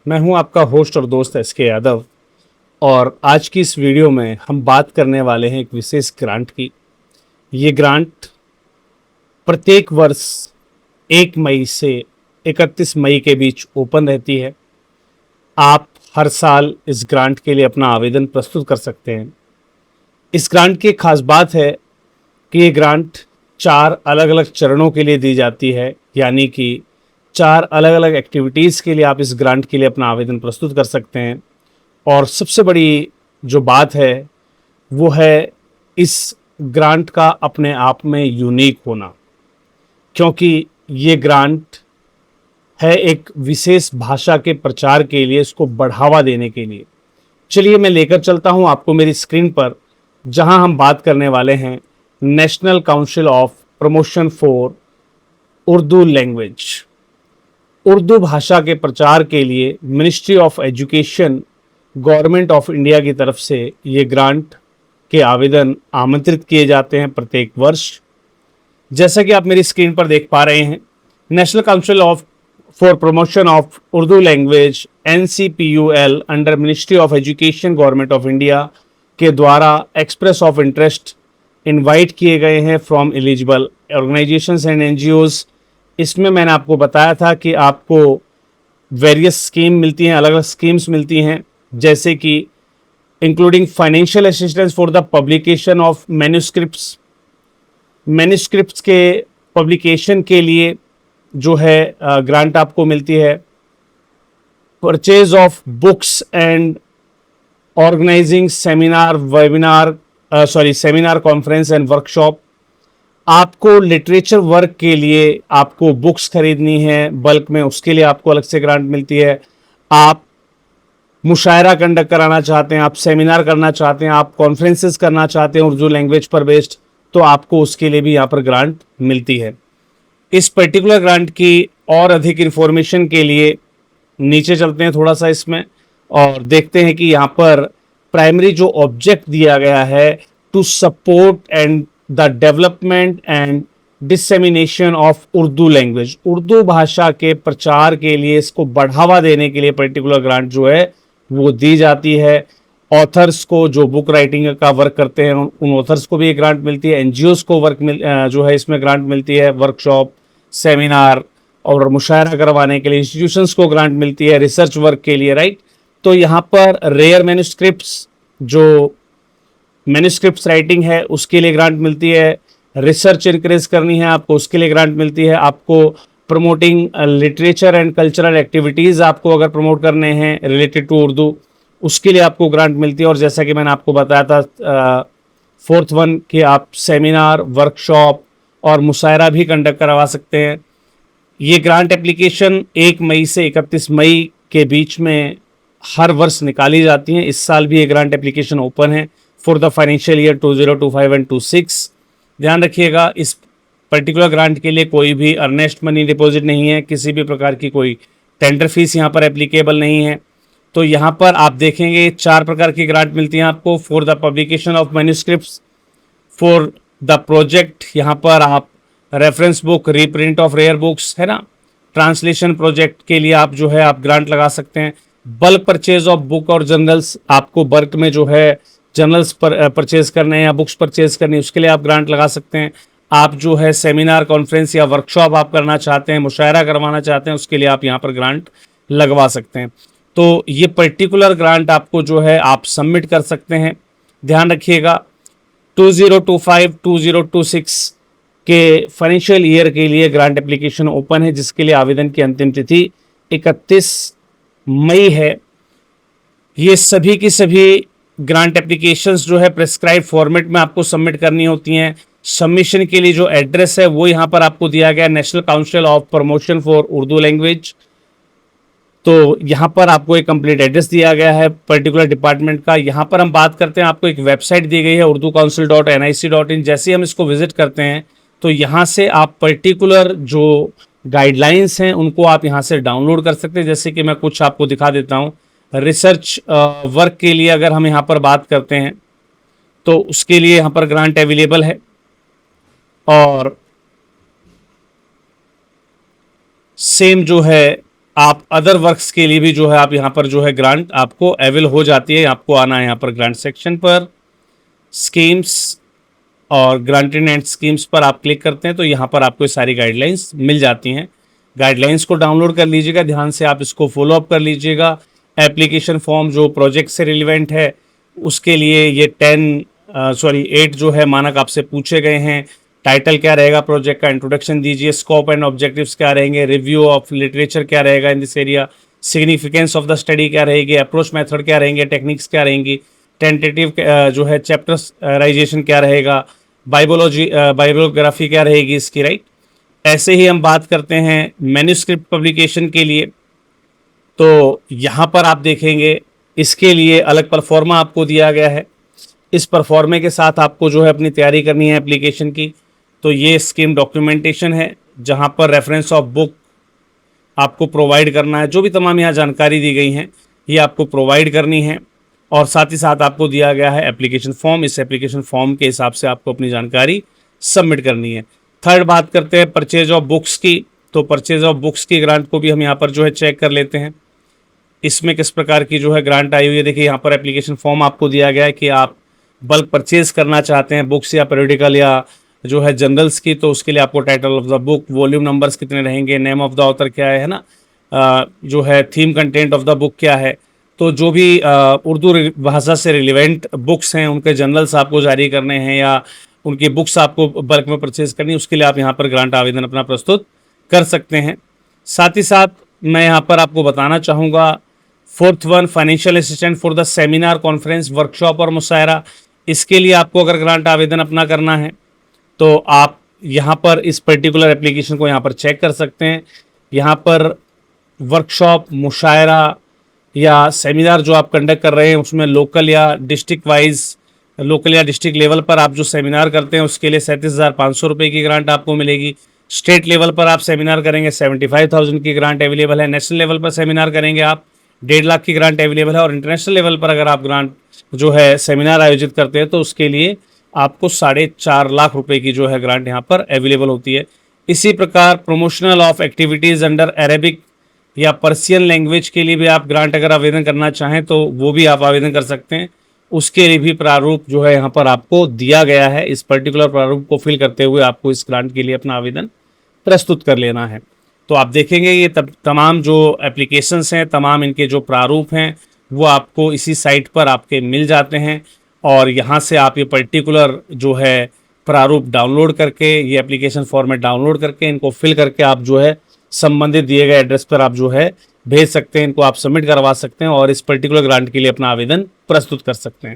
मैं हूं आपका होस्ट और दोस्त एस के यादव। और आज की इस वीडियो में हम बात करने वाले हैं एक विशेष ग्रांट की। ये ग्रांट प्रत्येक वर्ष 1 मई से 31 मई के बीच ओपन रहती है। आप हर साल इस ग्रांट के लिए अपना आवेदन प्रस्तुत कर सकते हैं। इस ग्रांट की एक खास बात है कि ये ग्रांट 4 अलग-अलग चरणों के लिए दी जाती है, यानी कि 4 अलग-अलग एक्टिविटीज़ के लिए आप इस ग्रांट के लिए अपना आवेदन प्रस्तुत कर सकते हैं। और सबसे बड़ी जो बात है वो है इस ग्रांट का अपने आप में यूनिक होना, क्योंकि ये ग्रांट है एक विशेष भाषा के प्रचार के लिए, इसको बढ़ावा देने के लिए। चलिए मैं लेकर चलता हूं आपको मेरी स्क्रीन पर, जहां हम बात करने वाले हैं national council of promotion for Urdu language. Urdu भाषा के प्रचार के लिए ministry of education, government of India की तरफ से ये ग्रांट के आवेदन आमंत्रित किए जाते हैं प्रत्येक वर्ष। जैसा कि आप मेरी स्क्रीन पर देख पा रहे हैं, national council of for promotion of Urdu language NCPUL under ministry of education, government of India के द्वारा एक्सप्रेस ऑफ इंटरेस्ट इनवाइट किए गए हैं from eligible organisations and NGOs। इसमें मैंने आपको बताया था कि आपको वेरियस स्कीम मिलती हैं, अलग अलग स्कीम्स मिलती हैं, जैसे कि including financial assistance for the publication of manuscripts के पब्लिकेशन के लिए जो है ग्रांट आपको मिलती है। Purchase of books and organising seminar conference and workshop. आपको लिटरेचर वर्क के लिए आपको बुक्स खरीदनी है बल्क में, उसके लिए आपको अलग से ग्रांट मिलती है। आप मुशायरा कंडक्ट कराना चाहते हैं, आप सेमिनार करना चाहते हैं, आप कॉन्फ्रेंसेस करना चाहते हैं उर्दू लैंग्वेज पर बेस्ड, तो आपको उसके लिए भी यहाँ पर ग्रांट मिलती है। इस पर्टिकुलर ग्रांट की और अधिक इन्फॉर्मेशन के लिए नीचे चलते हैं थोड़ा सा इसमें और देखते हैं कि यहाँ पर प्राइमरी जो ऑब्जेक्ट दिया गया है, to support and the development and dissemination of Urdu language. Urdu भाषा के प्रचार के लिए, इसको बढ़ावा देने के लिए पर्टिकुलर ग्रांट जो है वो दी जाती है। ऑथर्स को, जो बुक राइटिंग का वर्क करते हैं, उन ऑथर्स को भी एक ग्रांट मिलती है। NGOs को जो है इसमें ग्रांट मिलती है, वर्कशॉप, सेमिनार और मुशायरा करवाने के लिए। इंस्टीट्यूशंस को ग्रांट मिलती है रिसर्च वर्क के लिए, राइट। तो यहाँ पर रेयर मैन्युस्क्रिप्ट्स, जो मैन्युस्क्रिप्ट्स राइटिंग है उसके लिए ग्रांट मिलती है। रिसर्च इंक्रेज करनी है आपको, उसके लिए ग्रांट मिलती है। आपको promoting literature and cultural activities आपको अगर प्रमोट करने हैं रिलेटेड टू उर्दू, उसके लिए आपको ग्रांट मिलती है। और जैसा कि मैंने आपको बताया था फोर्थ वन कि आप सेमिनार, वर्कशॉप और मुशायरा भी कंडक्ट करवा सकते हैं। ये ग्रांट एप्लीकेशन 1 मई से 31 मई के बीच में हर वर्ष निकाली जाती हैं। इस साल भी ये ग्रांट एप्लीकेशन ओपन है for the financial year 2025 and 26। ध्यान रखिएगा, इस पर्टिकुलर ग्रांट के लिए कोई भी अर्नेस्ट मनी डिपॉजिट नहीं है, किसी भी प्रकार की कोई टेंडर फीस यहाँ पर एप्लीकेबल नहीं है। तो यहाँ पर आप देखेंगे 4 प्रकार की ग्रांट मिलती हैं आपको। For the publication of manuscripts, for the project, यहाँ पर आप reference book, reprint of rare books, है ना, ट्रांसलेशन प्रोजेक्ट के लिए आप जो है आप ग्रांट लगा सकते हैं। बल्क परचेज ऑफ बुक और जर्नल्स, आपको बल्क में जो है जर्नल्स पर परचेज करने हैं या बुक्स परचेज करनी है, उसके लिए आप ग्रांट लगा सकते हैं। आप जो है सेमिनार, कॉन्फ्रेंस या वर्कशॉप आप करना चाहते हैं, मुशायरा करवाना चाहते हैं, उसके लिए आप यहाँ पर ग्रांट लगवा सकते हैं। तो ये पर्टिकुलर ग्रांट आपको जो है आप सबमिट कर सकते हैं। ध्यान रखिएगा 2025-2026 के फाइनेंशियल ईयर के लिए ग्रांट एप्लीकेशन ओपन है, जिसके लिए आवेदन की अंतिम तिथि 31 मई है। ये सभी की सभी ग्रांट एप्लीकेशंस जो है प्रेस्क्राइब फॉर्मेट में आपको सबमिट करनी होती हैं। सबमिशन के लिए जो एड्रेस है वो यहाँ पर आपको दिया गया, national council of promotion for Urdu language. तो यहाँ पर आपको एक कंप्लीट एड्रेस दिया गया है पर्टिकुलर डिपार्टमेंट का। यहाँ पर हम बात करते हैं, आपको एक वेबसाइट दी गई है urducouncil.nic.in। जैसे ही हम इसको विजिट करते हैं तो यहाँ से आप पर्टिकुलर जो गाइडलाइंस हैं उनको आप यहाँ से डाउनलोड कर सकते हैं। जैसे कि मैं कुछ आपको दिखा देता हूँ। रिसर्च वर्क के लिए अगर हम यहाँ पर बात करते हैं तो उसके लिए यहाँ पर ग्रांट अवेलेबल है। और सेम जो है आप अदर वर्क्स के लिए भी जो है आप यहाँ पर जो है ग्रांट आपको अवेल हो जाती है। आपको आना है यहाँ पर ग्रांट सेक्शन पर, स्कीम्स और ग्रांटेड एंड स्कीम्स पर आप क्लिक करते हैं तो यहाँ पर आपको ये सारी गाइडलाइंस मिल जाती हैं। गाइडलाइंस को डाउनलोड कर लीजिएगा, ध्यान से आप इसको फॉलो अप कर लीजिएगा। एप्लीकेशन फॉर्म जो प्रोजेक्ट से रिलेवेंट है उसके लिए ये 8 जो है मानक आपसे पूछे गए हैं। टाइटल क्या रहेगा प्रोजेक्ट का, इंट्रोडक्शन दीजिए, स्कोप एंड ऑब्जेक्टिव्स क्या रहेंगे, रिव्यू ऑफ लिटरेचर क्या रहेगा in this area, significance of the study क्या रहेगी, अप्रोच मेथड क्या रहेंगे, टेक्निक्स क्या रहेंगी, टेंटेटिव जो है चैप्टराइजेशन क्या रहेगा, बायोग्राफी क्या रहेगी इसकी, राइट। ऐसे ही हम बात करते हैं मैन्युस्क्रिप्ट पब्लिकेशन के लिए, तो यहाँ पर आप देखेंगे इसके लिए अलग परफॉर्मा आपको दिया गया है। इस परफॉर्मे के साथ आपको जो है अपनी तैयारी करनी है एप्लीकेशन की। तो ये स्कीम डॉक्यूमेंटेशन है जहाँ पर रेफरेंस ऑफ बुक आपको प्रोवाइड करना है। जो भी तमाम यहाँ जानकारी दी गई हैं ये आपको प्रोवाइड करनी है, और साथ ही साथ आपको दिया गया है एप्लीकेशन फॉर्म। इस एप्लीकेशन फॉर्म के हिसाब से आपको अपनी जानकारी सबमिट करनी है। थर्ड बात करते हैं परचेज ऑफ बुक्स की। तो परचेज ऑफ बुक्स की ग्रांट को भी हम यहाँ पर जो है चेक कर लेते हैं, इसमें किस प्रकार की जो है ग्रांट आई हुई है। देखिए यहाँ पर एप्लीकेशन फॉर्म आपको दिया गया है कि आप बल्क परचेज करना चाहते हैं बुक्स या पीरियडिकल या जो है जनरल्स की, तो उसके लिए आपको title of the book, volume numbers कितने रहेंगे, नेम ऑफ द ऑथर क्या है ना, जो है theme content of the book क्या है। तो जो भी उर्दू भाषा से रिलेवेंट बुक्स हैं उनके जनरल्स आपको जारी करने हैं या उनकी बुक्स आपको बल्क में परचेज करनी है, उसके लिए आप यहाँ पर ग्रांट आवेदन अपना प्रस्तुत कर सकते हैं। साथ ही साथ मैं यहाँ पर आपको बताना चाहूँगा 4th one financial assistant for the seminar, conference, workshop और मुशायरा। इसके लिए आपको अगर ग्रांट आवेदन अपना करना है तो आप यहाँ पर इस पर्टिकुलर एप्लीकेशन को यहाँ पर चेक कर सकते हैं। यहाँ पर वर्कशॉप, मुशायरा या सेमिनार जो आप कंडक्ट कर रहे हैं उसमें लोकल या डिस्ट्रिक्ट लेवल पर आप जो सेमिनार करते हैं उसके लिए 37,500 रुपये की ग्रांट आपको मिलेगी। स्टेट लेवल पर आप सेमिनार करेंगे 75,000 की ग्रांट अवेलेबल है। नेशनल लेवल पर सेमिनार करेंगे आप 1.5 लाख की ग्रांट अवेलेबल है। और इंटरनेशनल लेवल पर अगर आप ग्रांट जो है सेमिनार आयोजित करते हैं तो उसके लिए आपको 4.5 लाख रुपए की जो है ग्रांट यहाँ पर अवेलेबल होती है। इसी प्रकार promotional of activities under Arabic या पर्शियन लैंग्वेज के लिए भी आप ग्रांट अगर आवेदन करना चाहें तो वो भी आप आवेदन कर सकते हैं। उसके लिए भी प्रारूप जो है यहाँ पर आपको दिया गया है। इस पर्टिकुलर प्रारूप को फिल करते हुए आपको इस ग्रांट के लिए अपना आवेदन प्रस्तुत कर लेना है। तो आप देखेंगे ये तमाम जो एप्लीकेशंस हैं, तमाम इनके जो प्रारूप हैं वो आपको इसी साइट पर आपके मिल जाते हैं, और यहाँ से आप ये पर्टिकुलर जो है प्रारूप डाउनलोड करके, ये एप्लीकेशन फॉर्मेट डाउनलोड करके इनको फिल करके आप जो है संबंधित दिए गए एड्रेस पर आप जो है भेज सकते हैं। इनको आप सबमिट करवा सकते हैं और इस पर्टिकुलर ग्रांट के लिए अपना आवेदन प्रस्तुत कर सकते हैं।